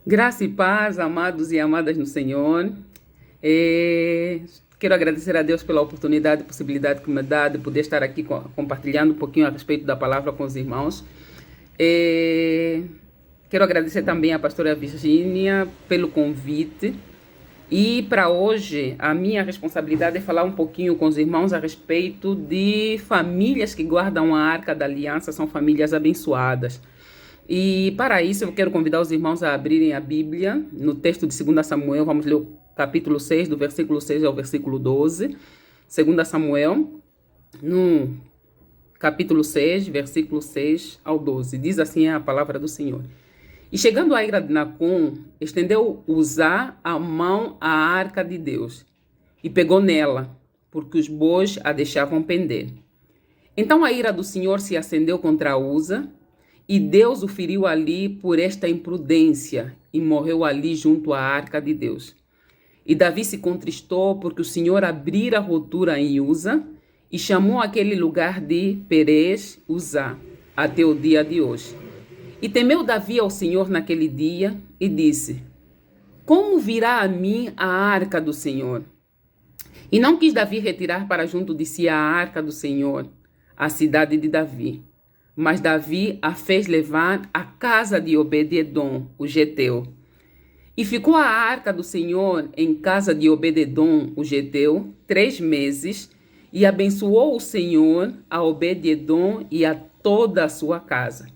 Graça e paz, amados e amadas no Senhor. Quero agradecer a Deus pela oportunidade e possibilidade que me dá de poder estar aqui compartilhando um pouquinho a respeito da palavra com os irmãos. Quero agradecer também à pastora Virgínia pelo convite. E para hoje, a minha responsabilidade é falar um pouquinho com os irmãos a respeito de famílias que guardam a Arca da Aliança, são famílias abençoadas. E para isso eu quero convidar os irmãos a abrirem a Bíblia no texto de 2 Samuel. Vamos ler o capítulo 6, do versículo 6 ao versículo 12. 2 Samuel, no capítulo 6, versículo 6 ao 12. Diz assim a palavra do Senhor. E chegando à ira de Nacon, estendeu Uzá a mão à arca de Deus e pegou nela, porque os bois a deixavam pender. Então a ira do Senhor se acendeu contra Uza, e Deus o feriu ali por esta imprudência, e morreu ali junto à arca de Deus. E Davi se contristou, porque o Senhor abrira a rotura em Uza, e chamou aquele lugar de Perez Uzá, até o dia de hoje. E temeu Davi ao Senhor naquele dia, e disse: como virá a mim a arca do Senhor? E não quis Davi retirar para junto de si a arca do Senhor, a cidade de Davi. Mas Davi a fez levar à casa de Obed-edom, o geteu. E ficou a arca do Senhor em casa de Obed-edom, o geteu, 3 meses, e abençoou o Senhor a Obed-edom e a toda a sua casa.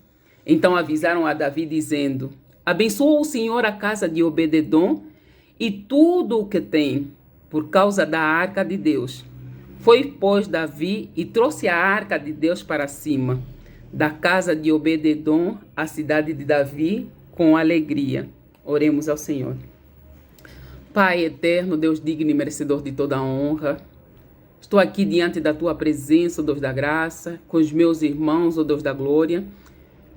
Então avisaram a Davi, dizendo: abençoou o Senhor a casa de Obed-edom e tudo o que tem, por causa da arca de Deus. Foi, pois, Davi e trouxe a arca de Deus para cima, da casa de Obed-edom, a cidade de Davi, com alegria. Oremos ao Senhor. Pai eterno, Deus digno e merecedor de toda a honra, estou aqui diante da tua presença, ó Deus da graça, com os meus irmãos, ó Deus da glória.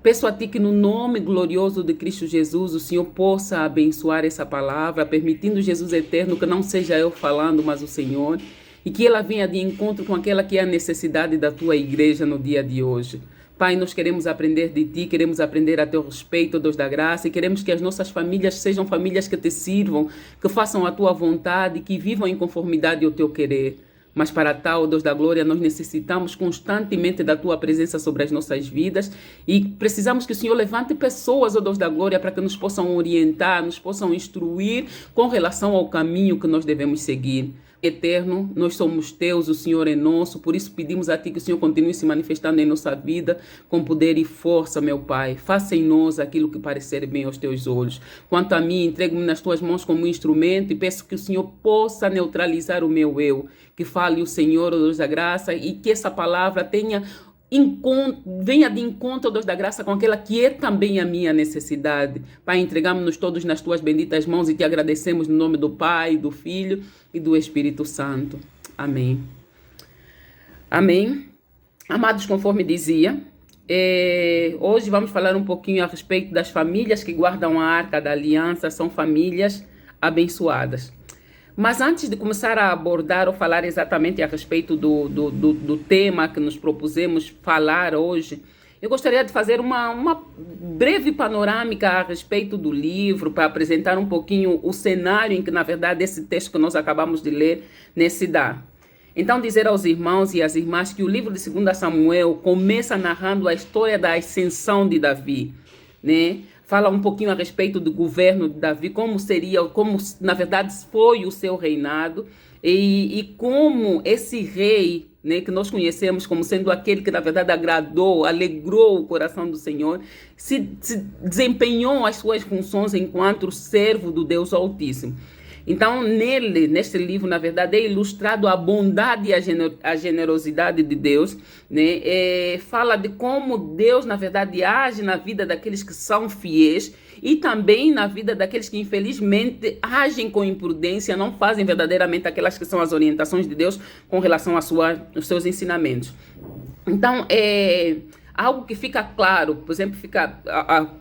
Peço a Ti que no nome glorioso de Cristo Jesus, o Senhor possa abençoar essa palavra, permitindo, Jesus eterno, que não seja eu falando, mas o Senhor, e que ela venha de encontro com aquela que é a necessidade da Tua igreja no dia de hoje. Pai, nós queremos aprender de Ti, queremos aprender a Teu respeito, Deus da graça, e queremos que as nossas famílias sejam famílias que Te sirvam, que façam a Tua vontade, que vivam em conformidade ao Teu querer. Mas para tal, Deus da glória, nós necessitamos constantemente da Tua presença sobre as nossas vidas e precisamos que o Senhor levante pessoas, ó Deus da glória, para que nos possam orientar, nos possam instruir com relação ao caminho que nós devemos seguir. Eterno, nós somos Teus, o Senhor é nosso, por isso pedimos a Ti que o Senhor continue se manifestando em nossa vida com poder e força, meu Pai. Faça em nós aquilo que parecer bem aos Teus olhos. Quanto a mim, entrego-me nas Tuas mãos como instrumento e peço que o Senhor possa neutralizar o meu eu, que fale o Senhor, ó Deus da graça, e que essa palavra venha de encontro, Deus da graça, com aquela que é também a minha necessidade. Pai, entregamos-nos todos nas Tuas benditas mãos e Te agradecemos no nome do Pai, do Filho e do Espírito Santo. Amém. Amém. Amados, conforme dizia, hoje vamos falar um pouquinho a respeito das famílias que guardam a Arca da Aliança, são famílias abençoadas. Mas antes de começar a abordar ou falar exatamente a respeito do tema que nos propusemos falar hoje, eu gostaria de fazer uma breve panorâmica a respeito do livro, para apresentar um pouquinho o cenário em que, na verdade, esse texto que nós acabamos de ler se dá. Então, dizer aos irmãos e às irmãs que o livro de 2 Samuel começa narrando a história da ascensão de Davi, né? Fala um pouquinho a respeito do governo de Davi, como na verdade foi o seu reinado e como esse rei, né, que nós conhecemos como sendo aquele que na verdade agradou, alegrou o coração do Senhor, se desempenhou as suas funções enquanto servo do Deus Altíssimo. Então, neste livro, na verdade, é ilustrado a bondade e a generosidade de Deus, né? Fala de como Deus, na verdade, age na vida daqueles que são fiéis e também na vida daqueles que, infelizmente, agem com imprudência, não fazem verdadeiramente aquelas que são as orientações de Deus com relação aos seus ensinamentos. Então, algo que fica claro, por exemplo,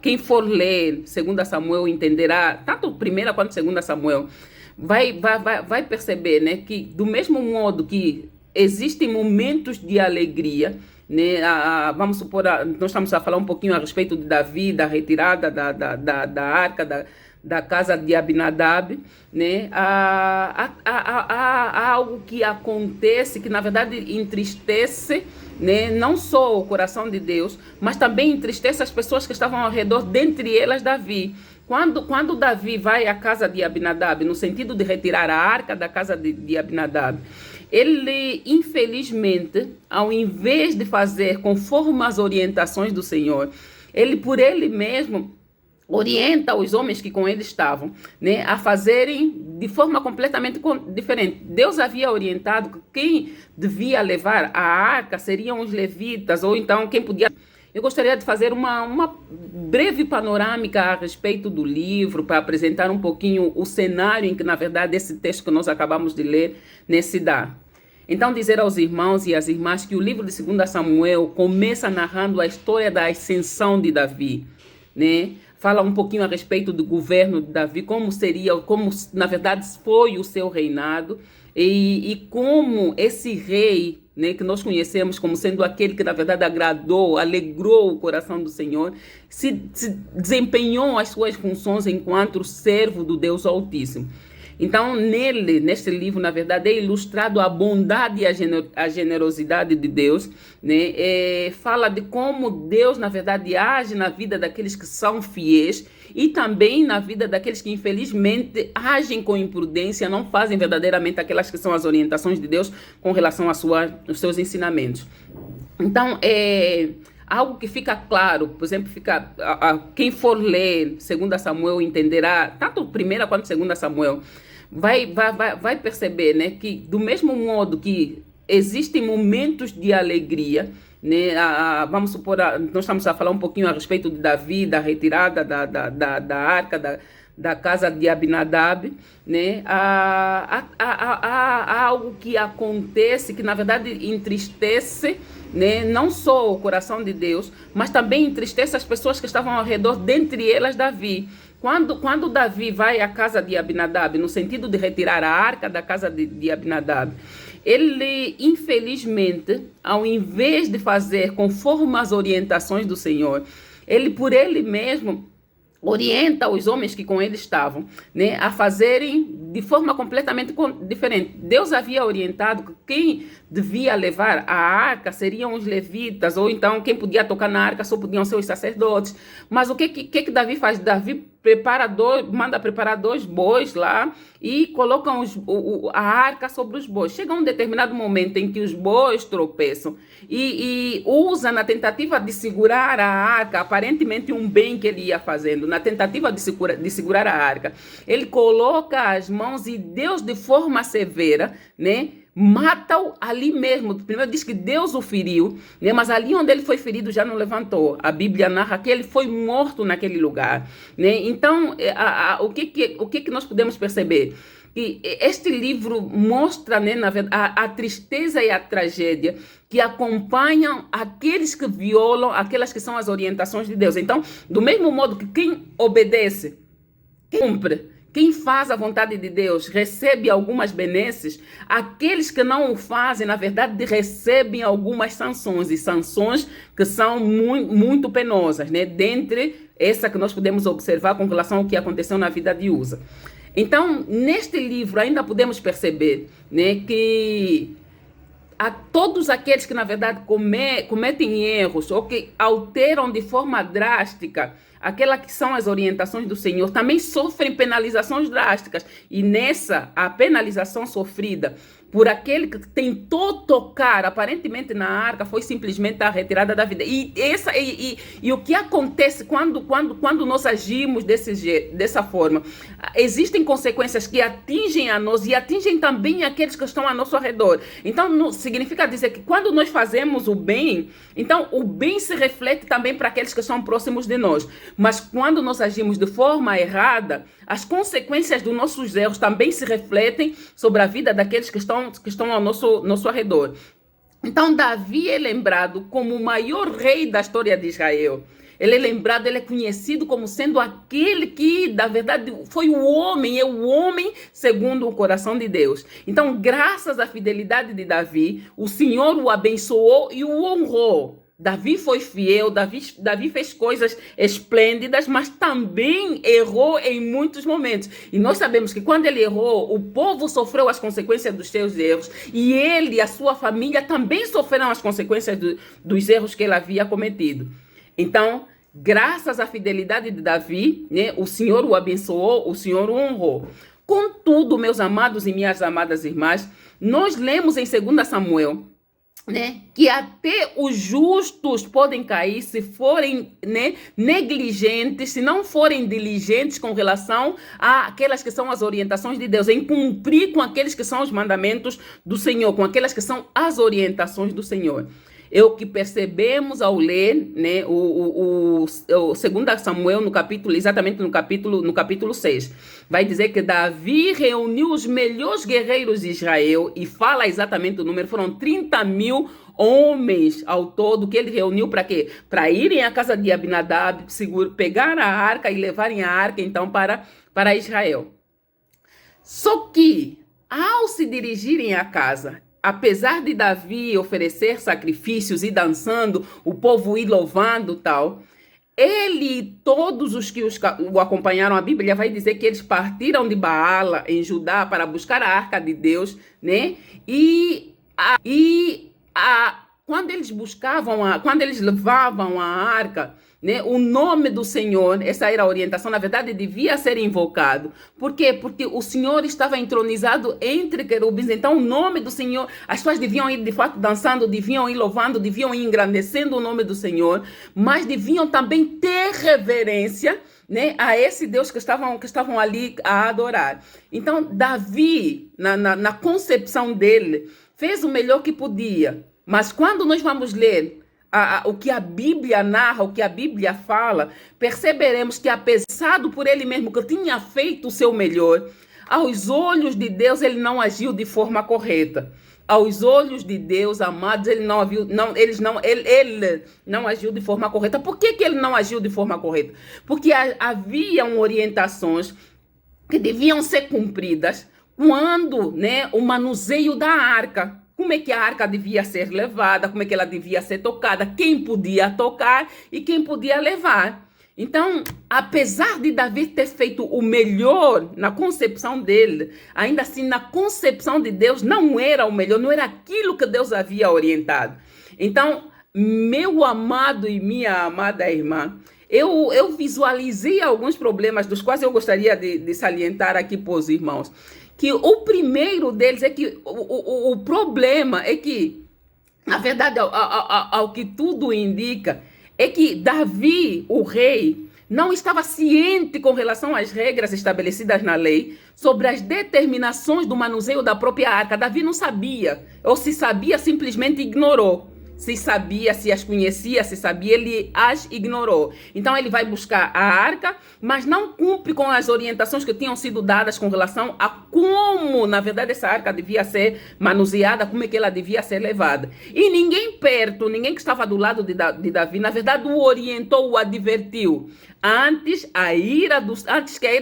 quem for ler 2 Samuel entenderá, tanto 1 quanto 2 Samuel, vai perceber, né, que do mesmo modo que existem momentos de alegria, né? Vamos supor, nós estamos a falar um pouquinho a respeito de Davi, da retirada da arca, da casa de Abinadab, né? Há algo que acontece que, na verdade, entristece, né? Não só o coração de Deus, mas também entristece as pessoas que estavam ao redor, dentre elas Davi. Quando Davi vai à casa de Abinadab, no sentido de retirar a arca da casa de Abinadab, ele, infelizmente, ao invés de fazer conforme as orientações do Senhor, ele, por ele mesmo, orienta os homens que com ele estavam, né, a fazerem de forma completamente diferente. Deus havia orientado que quem devia levar a arca seriam os levitas, ou então quem podia... Eu gostaria de fazer uma breve panorâmica a respeito do livro, para apresentar um pouquinho o cenário em que, na verdade, esse texto que nós acabamos de ler, né, se dá. Então, dizer aos irmãos e às irmãs que o livro de 2 Samuel começa narrando a história da ascensão de Davi, né? Fala um pouquinho a respeito do governo de Davi, como na verdade foi o seu reinado, e como esse rei, né, que nós conhecemos como sendo aquele que na verdade agradou, alegrou o coração do Senhor, se desempenhou as suas funções enquanto servo do Deus Altíssimo. Então, neste livro, na verdade, é ilustrado a bondade e a generosidade de Deus, né? Fala de como Deus, na verdade, age na vida daqueles que são fiéis e também na vida daqueles que, infelizmente, agem com imprudência, não fazem verdadeiramente aquelas que são as orientações de Deus com relação aos seus ensinamentos. Então, algo que fica claro, por exemplo, quem for ler 2 Samuel entenderá, tanto 1 quanto 2 Samuel, vai perceber, né, que do mesmo modo que existem momentos de alegria, né, vamos supor, nós estamos a falar um pouquinho a respeito de Davi, da retirada da arca, da casa de Abinadab, né? Há algo que acontece que, na verdade, entristece, né, não só o coração de Deus, mas também entristece as pessoas que estavam ao redor, dentre elas Davi. Quando Davi vai à casa de Abinadab, no sentido de retirar a arca da casa de Abinadab, ele, infelizmente, ao invés de fazer conforme as orientações do Senhor, ele, por ele mesmo, orienta os homens que com ele estavam, né, a fazerem de forma completamente diferente. Deus havia orientado que quem devia levar a arca seriam os levitas, ou então quem podia tocar na arca só podiam ser os sacerdotes. Mas o que Davi faz? Davi manda preparar 2 bois lá e colocam a arca sobre os bois. Chega um determinado momento em que os bois tropeçam e usa na tentativa de segurar a arca, aparentemente um bem que ele ia fazendo, na tentativa de segurar a arca. Ele coloca as mãos e Deus, de forma severa, né, mata-o ali mesmo. Primeiro diz que Deus o feriu, né? Mas ali onde ele foi ferido já não levantou. A Bíblia narra que ele foi morto naquele lugar, né? Então, o que nós podemos perceber? Que este livro mostra, né, na verdade, a tristeza e a tragédia que acompanham aqueles que violam aquelas que são as orientações de Deus. Então, do mesmo modo que quem obedece, quem cumpre, quem faz a vontade de Deus recebe algumas benesses, aqueles que não o fazem, na verdade, recebem algumas sanções, e sanções que são muito penosas, né? Dentre essa que nós podemos observar com relação ao que aconteceu na vida de Uza. Então, neste livro ainda podemos perceber, né, que a todos aqueles que, na verdade, cometem erros ou que alteram de forma drástica aquelas que são as orientações do Senhor, também sofrem penalizações drásticas. E a penalização sofrida por aquele que tentou tocar, aparentemente, na arca, foi simplesmente a retirada da vida. E o que acontece quando nós agimos dessa forma? Existem consequências que atingem a nós e atingem também aqueles que estão ao nosso redor. Então, significa dizer que quando nós fazemos o bem, então o bem se reflete também para aqueles que estão próximos de nós. Mas quando nós agimos de forma errada, as consequências dos nossos erros também se refletem sobre a vida daqueles que estão ao nosso redor. Então, Davi é lembrado como o maior rei da história de Israel. Ele é lembrado, ele é conhecido como sendo aquele que, na verdade, foi o homem, é o homem segundo o coração de Deus. Então, graças à fidelidade de Davi, o Senhor o abençoou e o honrou. Davi foi fiel, Davi fez coisas esplêndidas, mas também errou em muitos momentos. E nós sabemos que quando ele errou, o povo sofreu as consequências dos seus erros. E ele e a sua família também sofreram as consequências dos erros que ele havia cometido. Então, graças à fidelidade de Davi, né, o Senhor o abençoou, o Senhor o honrou. Contudo, meus amados e minhas amadas irmãs, nós lemos em 2 Samuel, né, que até os justos podem cair se forem, né, negligentes, se não forem diligentes com relação àquelas que são as orientações de Deus, em cumprir com aqueles que são os mandamentos do Senhor, com aquelas que são as orientações do Senhor. É o que percebemos ao ler, né, o 2 Samuel, exatamente no capítulo 6. Vai dizer que Davi reuniu os melhores guerreiros de Israel, e fala exatamente o número, foram 30.000 homens ao todo, que ele reuniu para quê? Para irem à casa de Abinadab, pegar a arca e levarem a arca, então, para Israel. Só que, ao se dirigirem à casa, apesar de Davi oferecer sacrifícios e dançando, o povo ir louvando tal, ele e todos os que o acompanharam, a Bíblia vai dizer que eles partiram de Baala, em Judá, para buscar a arca de Deus, né? Quando eles quando eles levavam a arca, né, o nome do Senhor, essa era a orientação, na verdade, devia ser invocado. Por quê? Porque o Senhor estava entronizado entre querubins. Então, o nome do Senhor, as pessoas deviam ir, de fato, dançando, deviam ir louvando, deviam ir engrandecendo o nome do Senhor, mas deviam também ter reverência, né, a esse Deus que estavam ali a adorar. Então, Davi, na concepção dele, fez o melhor que podia. Mas quando nós vamos ler o que a Bíblia narra, o que a Bíblia fala, perceberemos que, apesar por ele mesmo que tinha feito o seu melhor, aos olhos de Deus ele não agiu de forma correta. Aos olhos de Deus, amados, ele não agiu de forma correta. Por que ele não agiu de forma correta? Porque haviam orientações que deviam ser cumpridas quando, né, o manuseio da arca. Como é que a arca devia ser levada, como é que ela devia ser tocada, quem podia tocar e quem podia levar. Então, apesar de Davi ter feito o melhor na concepção dele, ainda assim, na concepção de Deus, não era o melhor, não era aquilo que Deus havia orientado. Então, meu amado e minha amada irmã, eu visualizei alguns problemas dos quais eu gostaria de salientar aqui para os irmãos. Que o primeiro deles é que o problema é que, na verdade, ao que tudo indica, é que Davi, o rei, não estava ciente com relação às regras estabelecidas na lei sobre as determinações do manuseio da própria arca. Davi não sabia, ou se sabia, simplesmente ignorou. Se sabia, se as conhecia, se sabia, ele as ignorou. Então ele vai buscar a arca, mas não cumpre com as orientações que tinham sido dadas com relação a como, na verdade, essa arca devia ser manuseada, como é que ela devia ser levada. E ninguém perto, ninguém que estava do lado de Davi, na verdade, o orientou, o advertiu. Antes que a ira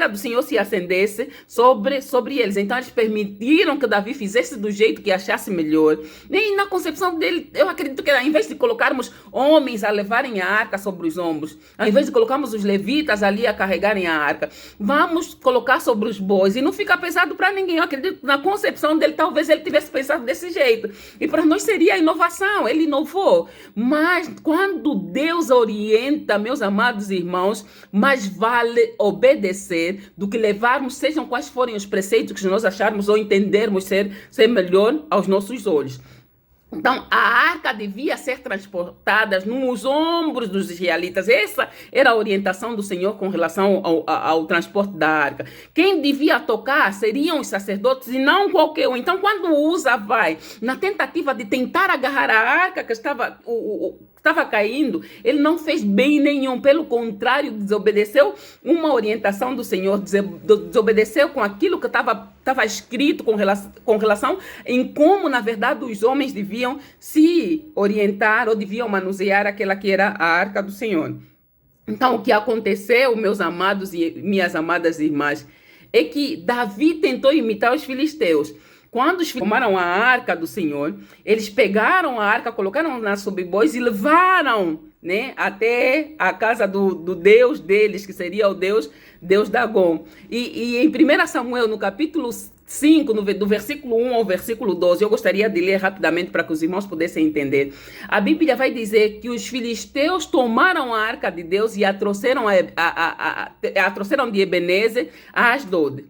do Senhor se acendesse sobre eles. Então eles permitiram que Davi fizesse do jeito que achasse melhor. E na concepção dele, eu acredito que ao invés de colocarmos homens a levarem a arca sobre os ombros, ao invés de colocarmos os levitas ali a carregarem a arca, vamos colocar sobre os bois. E não fica pesado para ninguém. Eu acredito que na concepção dele, talvez ele tivesse pensado desse jeito. E para nós seria a inovação. Ele inovou. Mas quando Deus orienta, meus amados irmãos, mais vale obedecer do que levarmos, sejam quais forem os preceitos que nós acharmos ou entendermos ser melhor aos nossos olhos. Então, a arca devia ser transportada nos ombros dos israelitas. Essa era a orientação do Senhor com relação ao transporte da arca. Quem devia tocar seriam os sacerdotes e não qualquer um. Então, quando Uza vai na tentativa de tentar agarrar a arca que estava caindo, ele não fez bem nenhum. Pelo contrário, desobedeceu uma orientação do Senhor, desobedeceu com aquilo que estava escrito com relação em como, na verdade, os homens deviam se orientar ou deviam manusear aquela que era a arca do Senhor. Então, o que aconteceu, meus amados e minhas amadas irmãs, é que Davi tentou imitar os filisteus. Quando os filisteus tomaram a arca do Senhor, eles pegaram a arca, colocaram na sobrebois e levaram, né, até a casa do Deus deles, que seria o Deus Dagon. E em 1 Samuel, no capítulo 5, do versículo 1 ao versículo 12, eu gostaria de ler rapidamente para que os irmãos pudessem entender. A Bíblia vai dizer que os filisteus tomaram a arca de Deus e a trouxeram de Ebenezer a Asdod.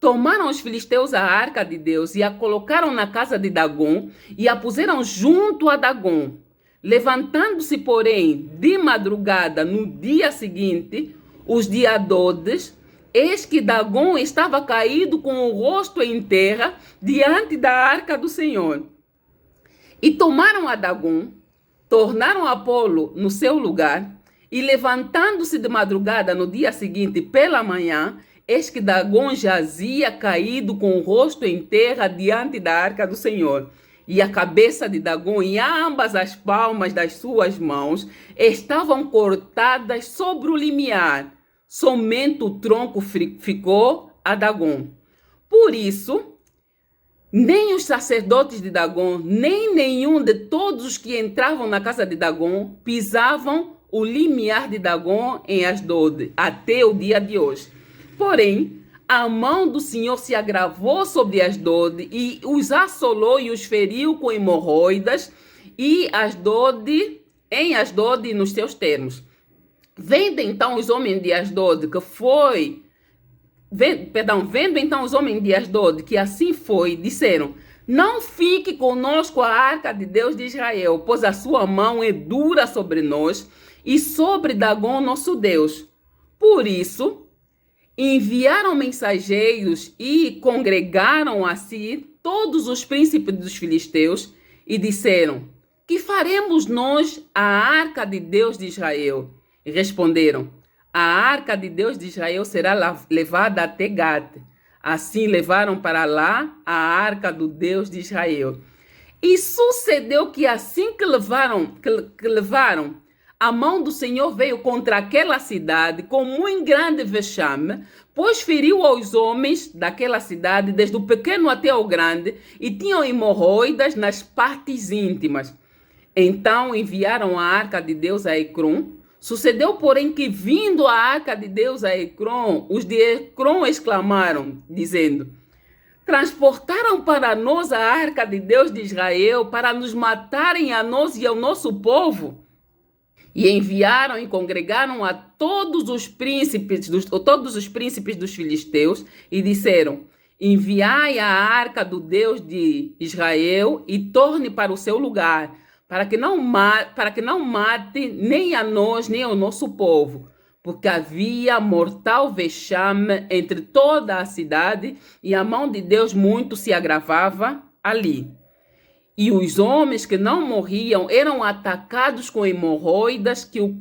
Tomaram os filisteus a arca de Deus e a colocaram na casa de Dagon e a puseram junto a Dagon. Levantando-se, porém, de madrugada no dia seguinte, os de Adodes, eis que Dagon estava caído com o rosto em terra diante da arca do Senhor. E tomaram a Dagon, tornaram a pô-lo no seu lugar, e levantando-se de madrugada no dia seguinte pela manhã, eis que Dagon jazia caído com o rosto em terra diante da arca do Senhor. E a cabeça de Dagon e ambas as palmas das suas mãos estavam cortadas sobre o limiar. Somente o tronco ficou a Dagon. Por isso, nem os sacerdotes de Dagon, nem nenhum de todos os que entravam na casa de Dagon pisavam o limiar de Dagon em Asdod, até o dia de hoje. Porém, a mão do Senhor se agravou sobre Asdod e os assolou e os feriu com hemorroidas em Asdod nos seus termos. Vendo então os homens de Asdod vendo então os homens de Asdod que assim foi, disseram: não fique conosco a arca de Deus de Israel, pois a sua mão é dura sobre nós e sobre Dagon nosso Deus. Por isso, enviaram mensageiros e congregaram a si todos os príncipes dos filisteus e disseram: que faremos nós à arca de Deus de Israel? E responderam: a arca de Deus de Israel será levada até Gate. Assim levaram para lá a arca do Deus de Israel. E sucedeu que assim que levaram, a mão do Senhor veio contra aquela cidade com muito grande vexame, pois feriu aos homens daquela cidade, desde o pequeno até o grande, e tinham hemorroidas nas partes íntimas. Então enviaram a arca de Deus a Ecrom. Sucedeu, porém, que vindo a arca de Deus a Ecrom, os de Ecrom exclamaram, dizendo: transportaram para nós a arca de Deus de Israel para nos matarem a nós e ao nosso povo. E enviaram e congregaram a todos os príncipes dos filisteus e disseram: enviai a arca do Deus de Israel e torne para o seu lugar, para que não mate nem a nós nem ao nosso povo, porque havia mortal vexame entre toda a cidade e a mão de Deus muito se agravava ali. E os homens que não morriam eram atacados com hemorroidas, que o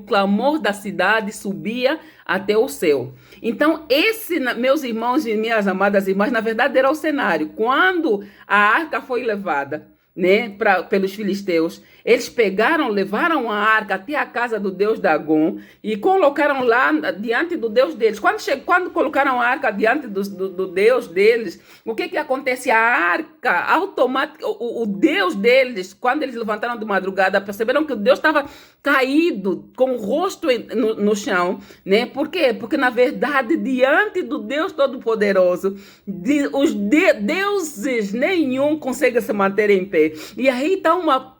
clamor da cidade subia até o céu. Então, esse, meus irmãos e minhas amadas irmãs, na verdade era o cenário. Quando a arca foi levada, né, pelos filisteus, eles levaram a arca até a casa do Deus Dagon e colocaram lá diante do Deus deles. Quando colocaram a arca diante do Deus deles, o que acontece? A arca, automática, o Deus deles, quando eles levantaram de madrugada, perceberam que o Deus estava caído, com o rosto no chão, né? Por quê? Porque, na verdade, diante do Deus Todo-Poderoso, deuses nenhum consegue se manter em pé. E aí está uma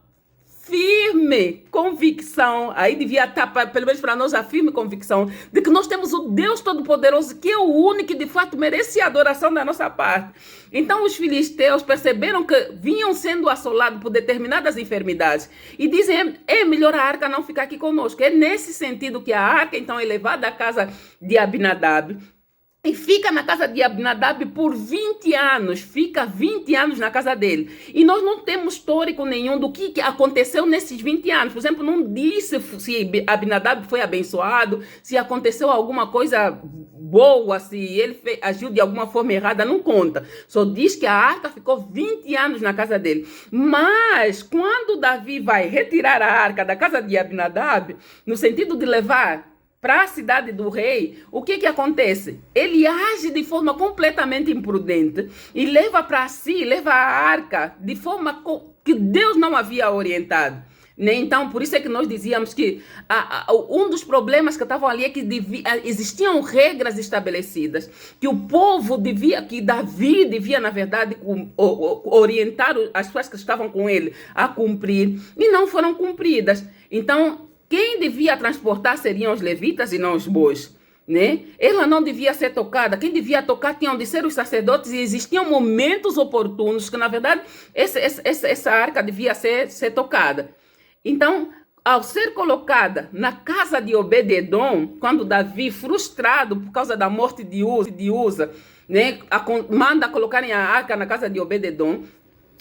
firme convicção, aí devia estar, pelo menos para nós, a firme convicção de que nós temos o Deus Todo-Poderoso, que é o único que de fato merece a adoração da nossa parte. Então os filisteus perceberam que vinham sendo assolados por determinadas enfermidades e dizem: é melhor a arca não ficar aqui conosco. É nesse sentido que a arca então é levada à casa de Abinadab. E fica na casa de Abinadab por 20 anos, fica 20 anos na casa dele. E nós não temos histórico nenhum do que aconteceu nesses 20 anos. Por exemplo, não disse se Abinadab foi abençoado, se aconteceu alguma coisa boa, se ele agiu de alguma forma errada, não conta. Só diz que a arca ficou 20 anos na casa dele. Mas quando Davi vai retirar a arca da casa de Abinadab, no sentido de levar para a cidade do rei, o que acontece? Ele age de forma completamente imprudente e leva para si, leva a arca de forma que Deus não havia orientado. Né? Então, por isso é que nós dizíamos que um dos problemas que estavam ali é que existiam regras estabelecidas, que o povo devia, que Davi devia, na verdade, orientar as pessoas que estavam com ele a cumprir, e não foram cumpridas. Então, quem devia transportar seriam os levitas e não os bois. Né? Ela não devia ser tocada. Quem devia tocar tinham de ser os sacerdotes, e existiam momentos oportunos que, na verdade, essa arca devia ser tocada. Então, ao ser colocada na casa de Obed-edom, quando Davi, frustrado por causa da morte de Uza, né, manda colocarem a arca na casa de Obed-edom,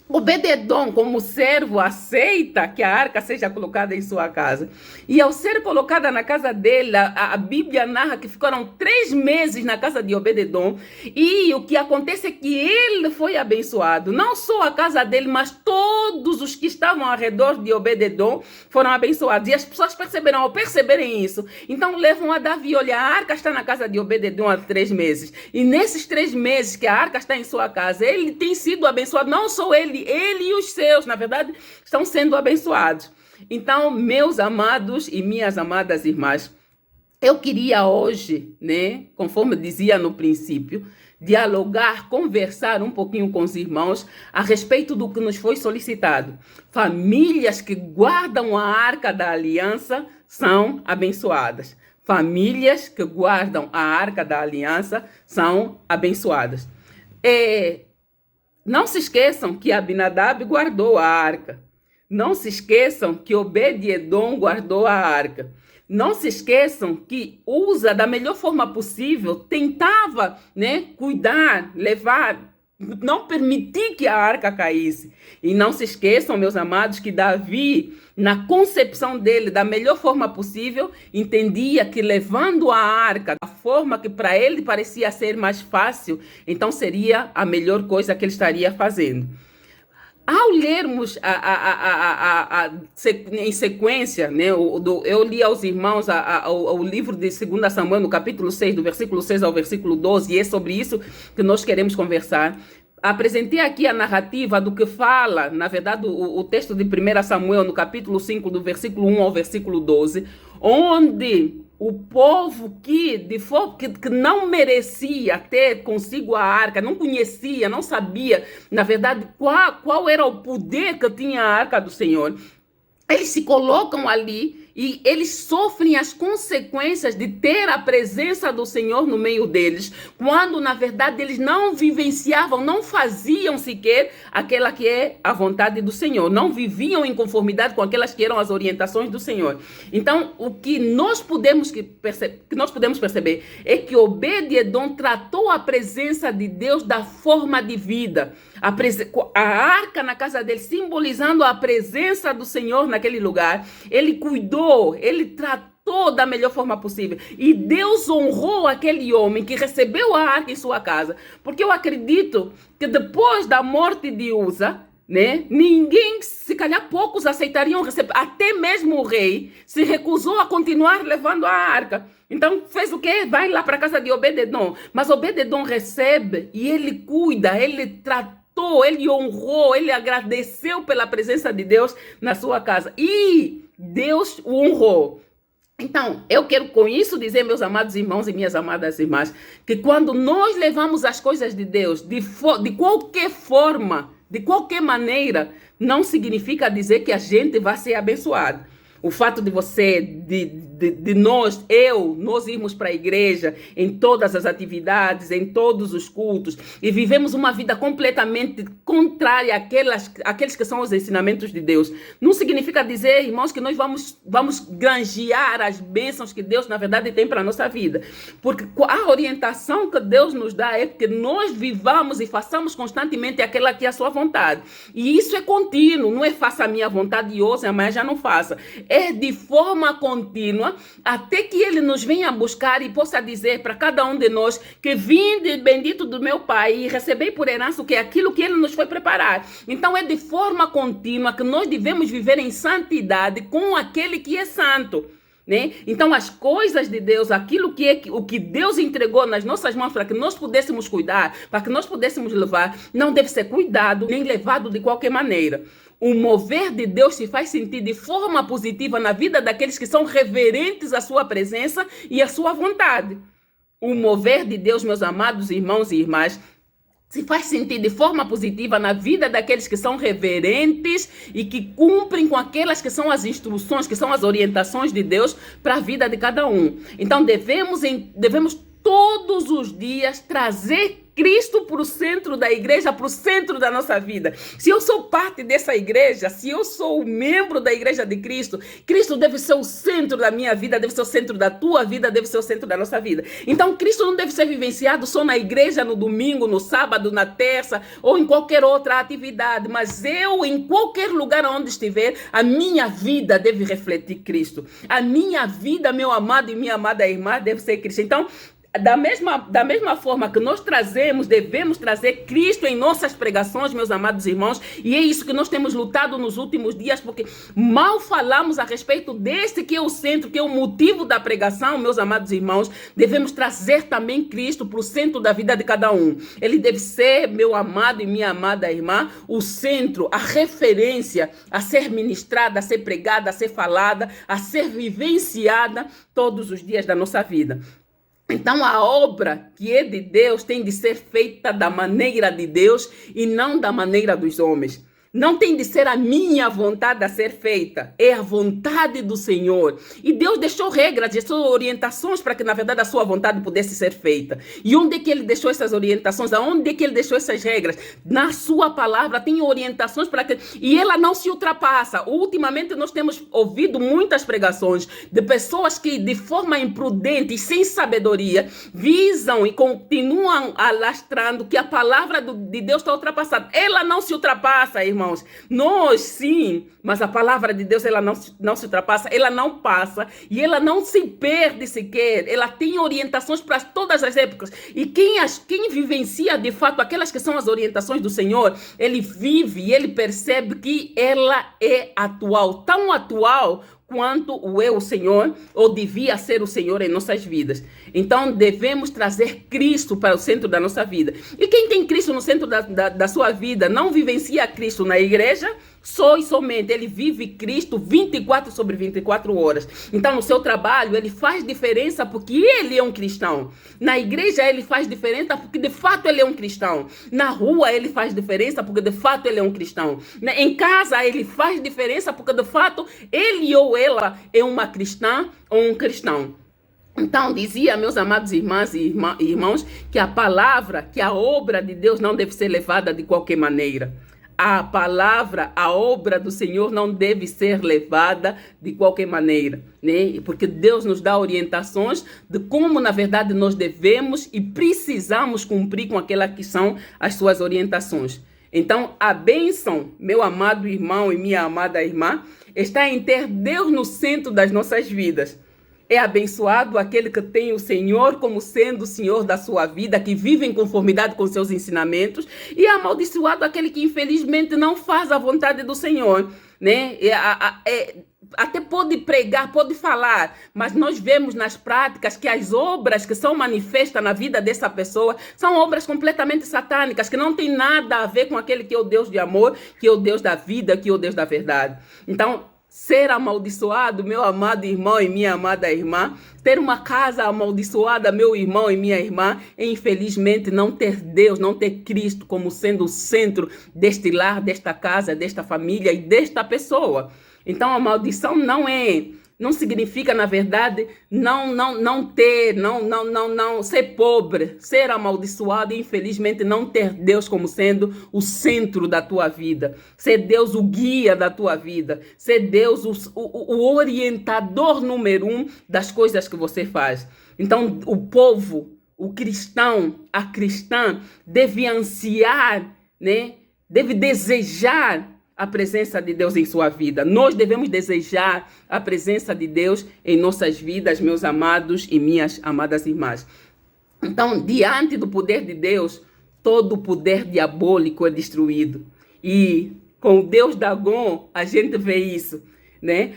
Obed-edom, como servo, aceita que a arca seja colocada em sua casa. E ao ser colocada na casa dele, a Bíblia narra que ficaram 3 meses na casa de Obed-edom. E o que acontece é que ele foi abençoado. Não só a casa dele, mas todos os que estavam ao redor de Obed-edom foram abençoados. E as pessoas perceberam, ao perceberem isso, então levam a Davi: olha, a arca está na casa de Obed-edom há 3 meses. E nesses 3 meses que a arca está em sua casa, ele tem sido abençoado. Não só ele e os seus, na verdade, estão sendo abençoados. Então, meus amados e minhas amadas irmãs, eu queria hoje, né, conforme dizia no princípio, dialogar, conversar um pouquinho com os irmãos a respeito do que nos foi solicitado. Famílias que guardam a arca da aliança são abençoadas. Famílias que guardam a arca da aliança são abençoadas. Não se esqueçam que Abinadab guardou a arca. Não se esqueçam que Obed-edom guardou a arca. Não se esqueçam que Uza, da melhor forma possível, tentava, né, cuidar, levar, não permitir que a arca caísse. E não se esqueçam, meus amados, que Davi, na concepção dele, da melhor forma possível, entendia que levando a arca da forma que para ele parecia ser mais fácil, então seria a melhor coisa que ele estaria fazendo. Ao lermos em sequência, né, eu li aos irmãos o livro de 2 Samuel, no capítulo 6, do versículo 6 ao versículo 12, e é sobre isso que nós queremos conversar. Apresentei aqui a narrativa do que fala, na verdade, o texto de 1 Samuel, no capítulo 5, do versículo 1 ao versículo 12, onde o povo que não merecia ter consigo a arca, não conhecia, não sabia, na verdade, qual era o poder que tinha a arca do Senhor, eles se colocam ali e eles sofrem as consequências de ter a presença do Senhor no meio deles, quando na verdade eles não vivenciavam, não faziam sequer aquela que é a vontade do Senhor, não viviam em conformidade com aquelas que eram as orientações do Senhor. Então, o que nós podemos perceber é que Obed-edom tratou a presença de Deus da forma de vida. A arca na casa dele, simbolizando a presença do Senhor naquele lugar. Ele cuidou, ele tratou da melhor forma possível. E Deus honrou aquele homem que recebeu a arca em sua casa. Porque eu acredito que depois da morte de Uza, né, ninguém, se calhar poucos aceitariam receber. Até mesmo o rei se recusou a continuar levando a arca. Então fez o quê? Vai lá para a casa de Obed-edom. Mas Obed-edom recebe e ele cuida, ele tratou, ele honrou, ele agradeceu pela presença de Deus na sua casa. E Deus o honrou. Então, eu quero com isso dizer, meus amados irmãos e minhas amadas irmãs, que quando nós levamos as coisas de Deus de qualquer forma, de qualquer maneira, não significa dizer que a gente vai ser abençoado. O fato de você, nós irmos para a igreja em todas as atividades, em todos os cultos, e vivemos uma vida completamente contrária àqueles que são os ensinamentos de Deus, não significa dizer, irmãos, que nós vamos granjear as bênçãos que Deus, na verdade, tem para a nossa vida. Porque a orientação que Deus nos dá é que nós vivamos e façamos constantemente aquela que é a sua vontade. E isso é contínuo, não é faça a minha vontade e hoje, amanhã já não faça. é de forma contínua, até que ele nos venha buscar e possa dizer para cada um de nós que vinde bendito do meu Pai e recebei por herança o que é aquilo que ele nos foi preparar. Então é de forma contínua que nós devemos viver em santidade com aquele que é santo. Né? Então as coisas de Deus, aquilo que é o que Deus entregou nas nossas mãos para que nós pudéssemos cuidar, para que nós pudéssemos levar, não deve ser cuidado nem levado de qualquer maneira. O mover de Deus se faz sentir de forma positiva na vida daqueles que são reverentes à sua presença e à sua vontade. O mover de Deus, meus amados irmãos e irmãs, se faz sentir de forma positiva na vida daqueles que são reverentes e que cumprem com aquelas que são as instruções, que são as orientações de Deus para a vida de cada um. Então devemos todos os dias trazer Cristo para o centro da igreja, para o centro da nossa vida. Se eu sou parte dessa igreja, se eu sou membro da igreja de Cristo, Cristo deve ser o centro da minha vida, deve ser o centro da tua vida, deve ser o centro da nossa vida. Então Cristo não deve ser vivenciado só na igreja, no domingo, no sábado, na terça ou em qualquer outra atividade, mas eu, em qualquer lugar onde estiver, a minha vida deve refletir Cristo. A minha vida, meu amado e minha amada irmã, deve ser Cristo. Então, da mesma forma que nós devemos trazer Cristo em nossas pregações, meus amados irmãos, e é isso que nós temos lutado nos últimos dias, porque mal falamos a respeito desse que é o centro, que é o motivo da pregação, meus amados irmãos. Devemos trazer também Cristo para o centro da vida de cada um. Ele deve ser, meu amado e minha amada irmã, o centro, a referência a ser ministrada, a ser pregada, a ser falada, a ser vivenciada todos os dias da nossa vida. Então a obra que é de Deus tem de ser feita da maneira de Deus e não da maneira dos homens. Não tem de ser a minha vontade a ser feita, é a vontade do Senhor. E Deus deixou regras, deixou orientações para que, na verdade, a sua vontade pudesse ser feita. E onde é que ele deixou essas orientações? Aonde é que ele deixou essas regras? Na sua palavra tem orientações para que... E ela não se ultrapassa. Ultimamente nós temos ouvido muitas pregações de pessoas que, de forma imprudente e sem sabedoria, visam e continuam alastrando que a palavra de Deus está ultrapassada. Ela não se ultrapassa, irmão. Nós sim, mas a palavra de Deus ela não se ultrapassa, ela não passa e ela não se perde sequer. Ela tem orientações para todas as épocas. E quem vivencia de fato aquelas que são as orientações do Senhor, ele vive e ele percebe que ela é atual, tão atual quanto o Senhor, ou devia ser o Senhor em nossas vidas. Então, devemos trazer Cristo para o centro da nossa vida. E quem tem Cristo no centro da sua vida, não vivencia Cristo na igreja, só e somente ele vive Cristo 24 sobre 24 horas. Então, no seu trabalho, ele faz diferença porque ele é um cristão. Na igreja, ele faz diferença porque de fato ele é um cristão. Na rua, ele faz diferença porque de fato ele é um cristão. Em casa, ele faz diferença porque de fato ele ou ela é uma cristã ou um cristão. Então, dizia, meus amados irmãs e irmãos, que a palavra, que a obra de Deus não deve ser levada de qualquer maneira. A palavra, a obra do Senhor não deve ser levada de qualquer maneira, né? Porque Deus nos dá orientações de como, na verdade, nós devemos e precisamos cumprir com aquelas que são as suas orientações. Então, a bênção, meu amado irmão e minha amada irmã, está em ter Deus no centro das nossas vidas. É abençoado aquele que tem o Senhor como sendo o Senhor da sua vida, que vive em conformidade com seus ensinamentos, e é amaldiçoado aquele que infelizmente não faz a vontade do Senhor, né? Até pode pregar, pode falar, mas nós vemos nas práticas que as obras que são manifestas na vida dessa pessoa são obras completamente satânicas, que não tem nada a ver com aquele que é o Deus de amor, que é o Deus da vida, que é o Deus da verdade. Então, ser amaldiçoado, meu amado irmão e minha amada irmã, ter uma casa amaldiçoada, meu irmão e minha irmã, é infelizmente não ter Deus, não ter Cristo como sendo o centro deste lar, desta casa, desta família e desta pessoa. Então a maldição não significa, na verdade, não ser pobre, ser amaldiçoado e, infelizmente, não ter Deus como sendo o centro da tua vida, ser Deus o guia da tua vida, ser Deus o orientador número 1 das coisas que você faz. Então, o povo, o cristão, a cristã, deve ansiar, né? Deve desejar a presença de Deus em sua vida. Nós devemos desejar a presença de Deus em nossas vidas, meus amados e minhas amadas irmãs. Então, diante do poder de Deus, todo o poder diabólico é destruído. E com o Deus Dagon, a gente vê isso, né?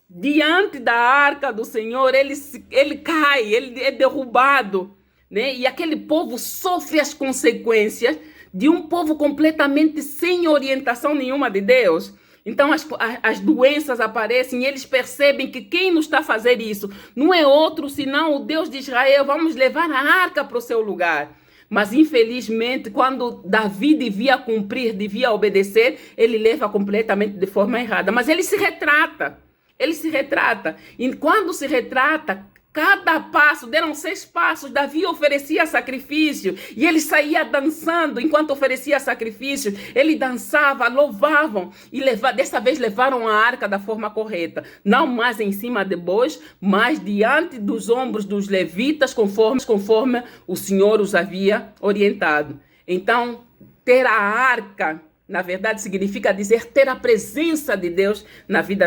Diante da arca do Senhor, ele cai, ele é derrubado, né? E aquele povo sofre as consequências de um povo completamente sem orientação nenhuma de Deus. Então as doenças aparecem e eles percebem que quem nos está a fazer isso não é outro senão o Deus de Israel. Vamos levar a arca para o seu lugar. Mas infelizmente, quando Davi devia cumprir, devia obedecer, ele leva completamente de forma errada. Mas ele se retrata. Ele se retrata. E quando se retrata, cada passo, deram 6 passos, Davi oferecia sacrifício e ele saía dançando enquanto oferecia sacrifício. Ele dançava, louvavam e dessa vez levaram a arca da forma correta. Não mais em cima de bois, mas diante dos ombros dos levitas, conforme o Senhor os havia orientado. Então, ter a arca, na verdade, significa dizer ter a presença de Deus na vida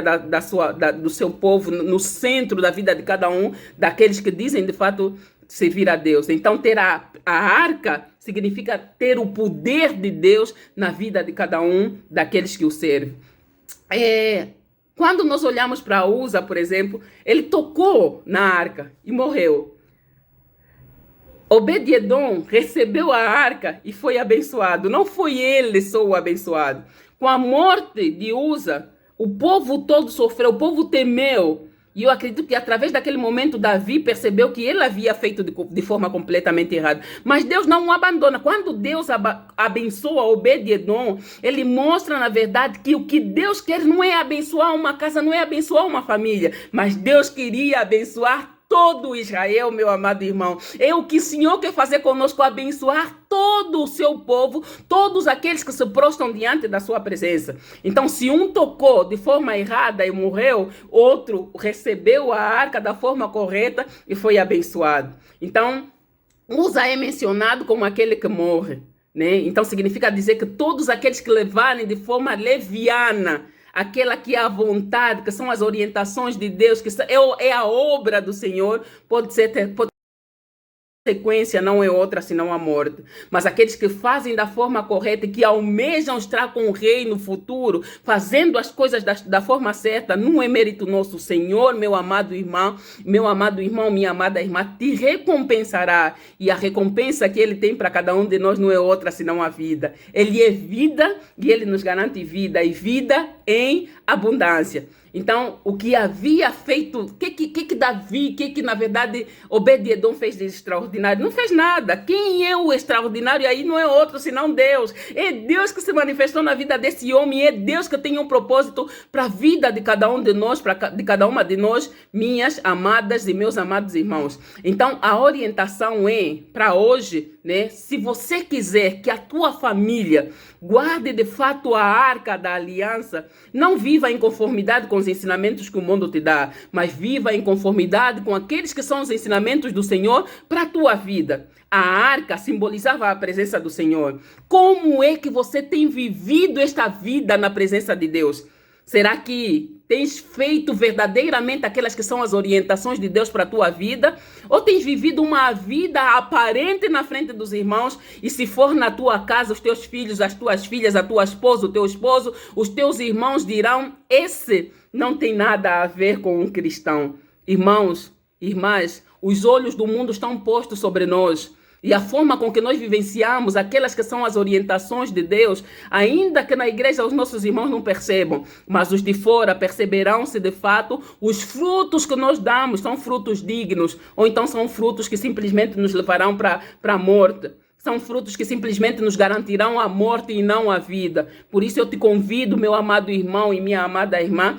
do seu povo, no centro da vida de cada um, daqueles que dizem, de fato, servir a Deus. Então, ter a arca significa ter o poder de Deus na vida de cada um daqueles que o servem. Quando nós olhamos para Uza, por exemplo, ele tocou na arca e morreu. Obed-edom recebeu a arca e foi abençoado. Não foi ele só o abençoado. Com a morte de Uza, o povo todo sofreu, o povo temeu. E eu acredito que através daquele momento Davi percebeu que ele havia feito de forma completamente errada. Mas Deus não o abandona. Quando Deus abençoa Obed-edom, ele mostra na verdade que o que Deus quer não é abençoar uma casa, não é abençoar uma família. Mas Deus queria abençoar todo Israel, meu amado irmão. É o que o Senhor quer fazer conosco, abençoar todo o seu povo, todos aqueles que se prostram diante da sua presença. Então, se um tocou de forma errada e morreu, outro recebeu a arca da forma correta e foi abençoado. Então, Uza é mencionado como aquele que morre, né? Então, significa dizer que todos aqueles que levarem de forma leviana aquela que é a vontade, que são as orientações de Deus, que é a obra do Senhor, pode consequência não é outra senão a morte. Mas aqueles que fazem da forma correta e que almejam estar com o rei no futuro, fazendo as coisas da forma certa, não é mérito nosso. Senhor, meu amado irmão, minha amada irmã, te recompensará. E a recompensa que ele tem para cada um de nós não é outra senão a vida. Ele é vida e ele nos garante vida, e vida em abundância. Então, o que havia feito, o que Davi, na verdade Obed-edom fez de extraordinário? Não fez nada. Quem é o extraordinário aí não é outro senão Deus. É Deus que se manifestou na vida desse homem, é Deus que tem um propósito para a vida de cada um de nós, de cada uma de nós, minhas amadas e meus amados irmãos. Então, a orientação é, para hoje, né? Se você quiser que a tua família guarde de fato a arca da aliança, não viva em conformidade com os ensinamentos que o mundo te dá, mas viva em conformidade com aqueles que são os ensinamentos do Senhor para a tua vida. A arca simbolizava a presença do Senhor. Como é que você tem vivido esta vida na presença de Deus? Será que tens feito verdadeiramente aquelas que são as orientações de Deus para a tua vida? Ou tens vivido uma vida aparente na frente dos irmãos? E se for na tua casa, os teus filhos, as tuas filhas, a tua esposa, o teu esposo, os teus irmãos dirão: esse não tem nada a ver com um cristão. Irmãos, irmãs, os olhos do mundo estão postos sobre nós. E a forma com que nós vivenciamos aquelas que são as orientações de Deus, ainda que na igreja os nossos irmãos não percebam, mas os de fora perceberão se de fato os frutos que nós damos são frutos dignos, ou então são frutos que simplesmente nos levarão para a morte. São frutos que simplesmente nos garantirão a morte e não a vida. Por isso eu te convido, meu amado irmão e minha amada irmã,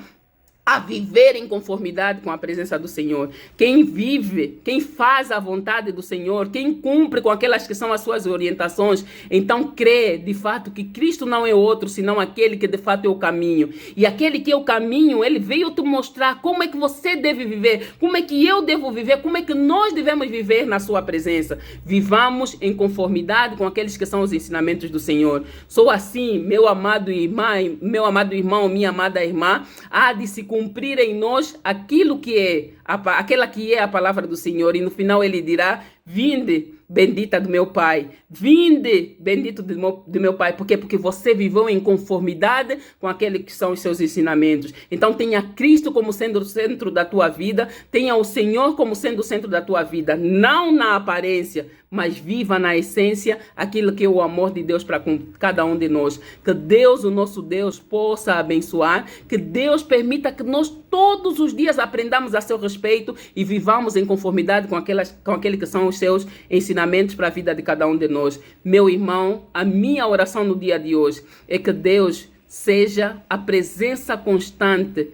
a viver em conformidade com a presença do Senhor. Quem vive, quem faz a vontade do Senhor, quem cumpre com aquelas que são as suas orientações, então crê de fato que Cristo não é outro, senão aquele que de fato é o caminho. E aquele que é o caminho, ele veio te mostrar como é que você deve viver, como é que eu devo viver, como é que nós devemos viver na sua presença. Vivamos em conformidade com aqueles que são os ensinamentos do Senhor. Só assim, meu amado irmão, minha amada irmã, há de se cumprir em nós aquilo que é, aquela que é a palavra do Senhor. E no final ele dirá: vinde, bendita do meu Pai. Vinde, bendito do meu Pai. Por quê? Porque você viveu em conformidade com aquele que são os seus ensinamentos. Então tenha Cristo como sendo o centro da tua vida. Tenha o Senhor como sendo o centro da tua vida. Não na aparência, mas viva na essência aquilo que é o amor de Deus para com cada um de nós. Que Deus, o nosso Deus, possa abençoar. Que Deus permita que nós todos os dias aprendamos a seu respeito e vivamos em conformidade com aquele que são os seus ensinamentos para a vida de cada um de nós. Meu irmão, a minha oração no dia de hoje é que Deus seja a presença constante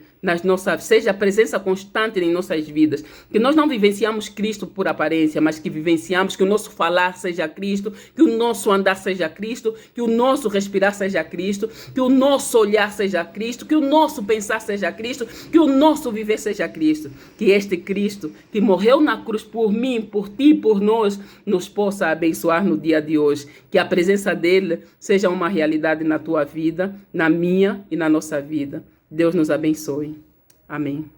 seja a presença constante em nossas vidas. Que nós não vivenciamos Cristo por aparência, mas que vivenciamos que o nosso falar seja Cristo, que o nosso andar seja Cristo, que o nosso respirar seja Cristo, que o nosso olhar seja Cristo, que o nosso pensar seja Cristo, que o nosso viver seja Cristo. Que este Cristo que morreu na cruz por mim, por ti e por nós, nos possa abençoar no dia de hoje. Que a presença dele seja uma realidade na tua vida, na minha e na nossa vida. Deus nos abençoe. Amém.